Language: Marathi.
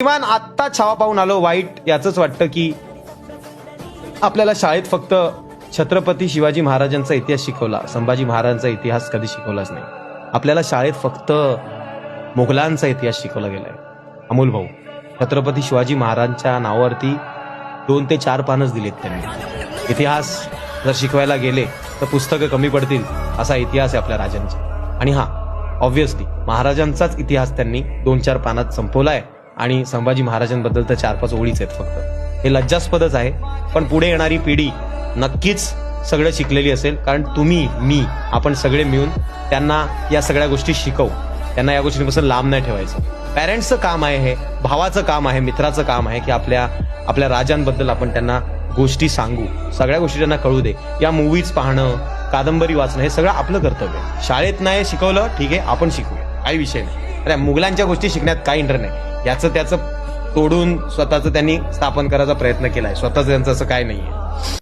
किमान आत्ता छावा पाहून आलो वाईट याचंच वाटतं की आपल्याला शाळेत फक्त छत्रपती शिवाजी महाराजांचा इतिहास शिकवला, संभाजी महाराजांचा इतिहास कधी शिकवलाच नाही. आपल्याला शाळेत फक्त मुघलांचा इतिहास शिकवला गेलाय. अमोल भाऊ, छत्रपती शिवाजी महाराजांच्या नावावरती 2 ते 4 पानच दिलेत त्यांनी. इतिहास जर शिकवायला गेले तर पुस्तकं कमी पडतील असा इतिहास आहे आपल्या राजांचा. आणि हा ऑब्व्हियसली महाराजांचाच इतिहास त्यांनी 2-4 पानात संपवलाय आणि संभाजी महाराजांबद्दल तर 4-5 ओळीच आहेत फक्त. हे लज्जास्पदच आहे. पण पुढे येणारी पिढी नक्कीच सगळं शिकलेली असेल, कारण तुम्ही, मी, आपण सगळे मिळून त्यांना या सगळ्या गोष्टी शिकवू. त्यांना या गोष्टींपासून लांब नाही ठेवायचं. पॅरेंट्सचं काम आहे हे, भावाचं काम आहे, मित्राचं काम आहे की आपल्या राजांबद्दल आपण त्यांना गोष्टी सांगू, सगळ्या गोष्टी त्यांना कळू दे. या मूवीज पाहणं, कादंबरी वाचणं हे सगळं आपलं कर्तव्य आहे. शाळेत नाही शिकवलं ठीक आहे, आपण शिकूया, काही विषय नाही. अरे मुघलांच्या गोष्टी शिकण्यात काही इंटर नाही. याचं त्याचं तोडून स्वतःचं त्यांनी स्थापन करायचा प्रयत्न केलाय. स्वतःच त्यांचं असं काय नाहीये.